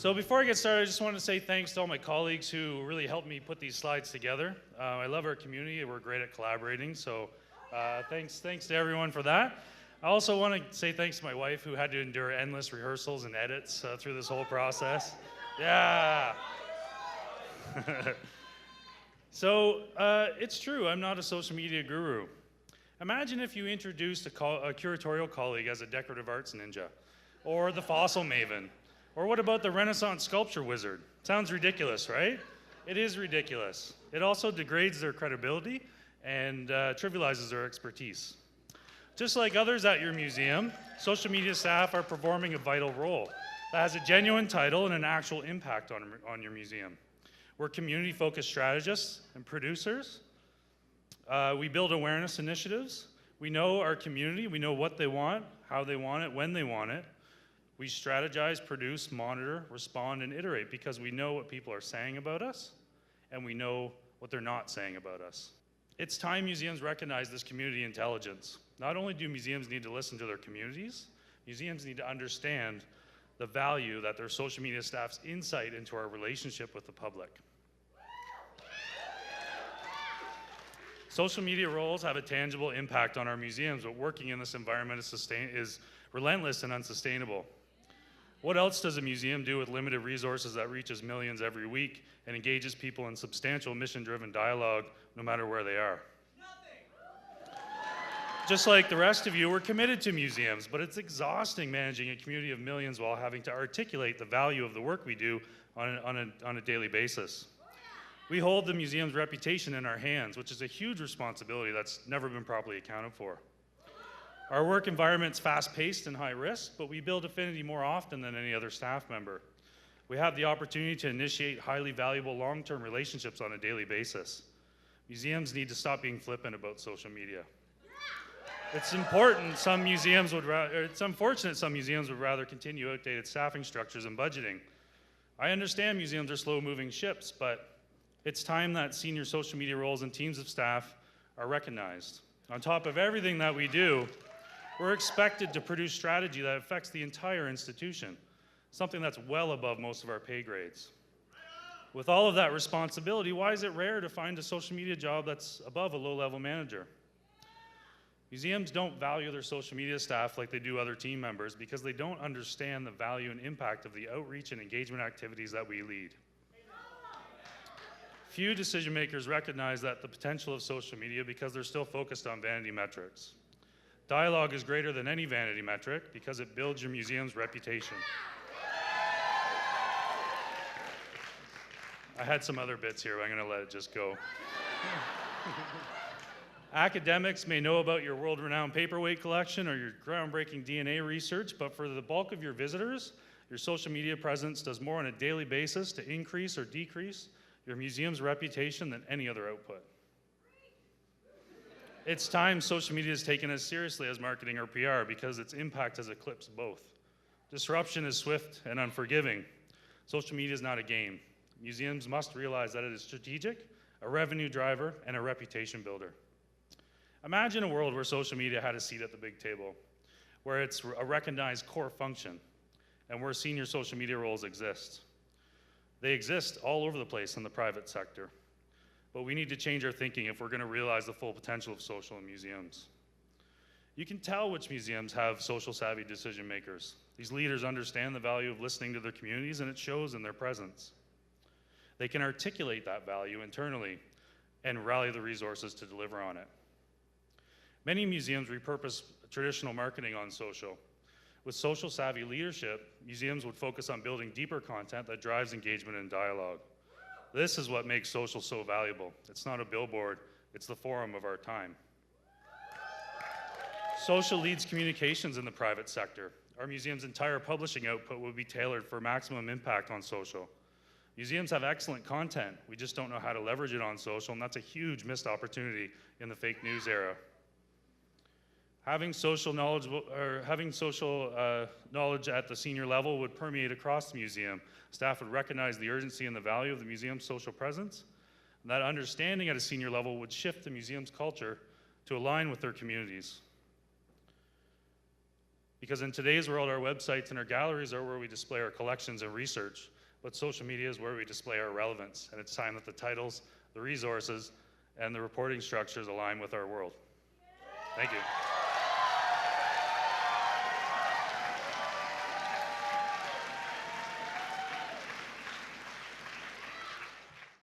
So before I get started, I just want to say thanks to all my colleagues who really helped me put these slides together. I love our community. We're great at collaborating, so thanks to everyone for that. I also want to say thanks to my wife who had to endure endless rehearsals and edits through this whole process. Yeah. So it's true, I'm not a social media guru. Imagine if you introduced a curatorial colleague as a decorative arts ninja, or the fossil maven, or what about the Renaissance sculpture wizard? Sounds ridiculous, right? It is ridiculous. It also degrades their credibility and trivializes their expertise. Just like others at your museum, social media staff are performing a vital role that has a genuine title and an actual impact on your museum. We're community-focused strategists and producers. We build awareness initiatives. We know our community. We know what they want, how they want it, when they want it. We strategize, produce, monitor, respond, and iterate because we know what people are saying about us, and we know what they're not saying about us. It's time museums recognize this community intelligence. Not only do museums need to listen to their communities, museums need to understand the value that their social media staff's insight into our relationship with the public. Social media roles have a tangible impact on our museums, but working in this environment is relentless and unsustainable. What else does a museum do with limited resources that reaches millions every week and engages people in substantial mission-driven dialogue no matter where they are? Nothing. Just like the rest of you, we're committed to museums, but it's exhausting managing a community of millions while having to articulate the value of the work we do on a daily basis. We hold the museum's reputation in our hands, which is a huge responsibility that's never been properly accounted for. Our work environment's fast-paced and high risk, but we build affinity more often than any other staff member. We have the opportunity to initiate highly valuable long-term relationships on a daily basis. Museums need to stop being flippant about social media. It's unfortunate some museums would rather continue outdated staffing structures and budgeting. I understand museums are slow-moving ships, but it's time that senior social media roles and teams of staff are recognized. On top of everything that we do, we're expected to produce strategy that affects the entire institution, something that's well above most of our pay grades. With all of that responsibility, why is it rare to find a social media job that's above a low-level manager? Museums don't value their social media staff like they do other team members because they don't understand the value and impact of the outreach and engagement activities that we lead. Few decision makers recognize that the potential of social media because they're still focused on vanity metrics. Dialogue is greater than any vanity metric because it builds your museum's reputation. I had some other bits here, but I'm going to let it just go. Academics may know about your world-renowned paperweight collection or your groundbreaking DNA research, but for the bulk of your visitors, your social media presence does more on a daily basis to increase or decrease your museum's reputation than any other output. It's time social media is taken as seriously as marketing or PR because its impact has eclipsed both. Disruption is swift and unforgiving. Social media is not a game. Museums must realize that it is strategic, a revenue driver, and a reputation builder. Imagine a world where social media had a seat at the big table, where it's a recognized core function, and where senior social media roles exist. They exist all over the place in the private sector, but we need to change our thinking if we're going to realize the full potential of social in museums. You can tell which museums have social savvy decision makers. These leaders understand the value of listening to their communities, and it shows in their presence. They can articulate that value internally and rally the resources to deliver on it. Many museums repurpose traditional marketing on social. With social savvy leadership, museums would focus on building deeper content that drives engagement and dialogue. This is what makes social so valuable. It's not a billboard, it's the forum of our time. Social leads communications in the private sector. Our museum's entire publishing output will be tailored for maximum impact on social. Museums have excellent content, we just don't know how to leverage it on social, and that's a huge missed opportunity in the fake news era. Having social knowledge at the senior level would permeate across the museum. Staff would recognize the urgency and the value of the museum's social presence. And that understanding at a senior level would shift the museum's culture to align with their communities. Because in today's world, our websites and our galleries are where we display our collections and research, but social media is where we display our relevance, and it's time that the titles, the resources, and the reporting structures align with our world. Thank you.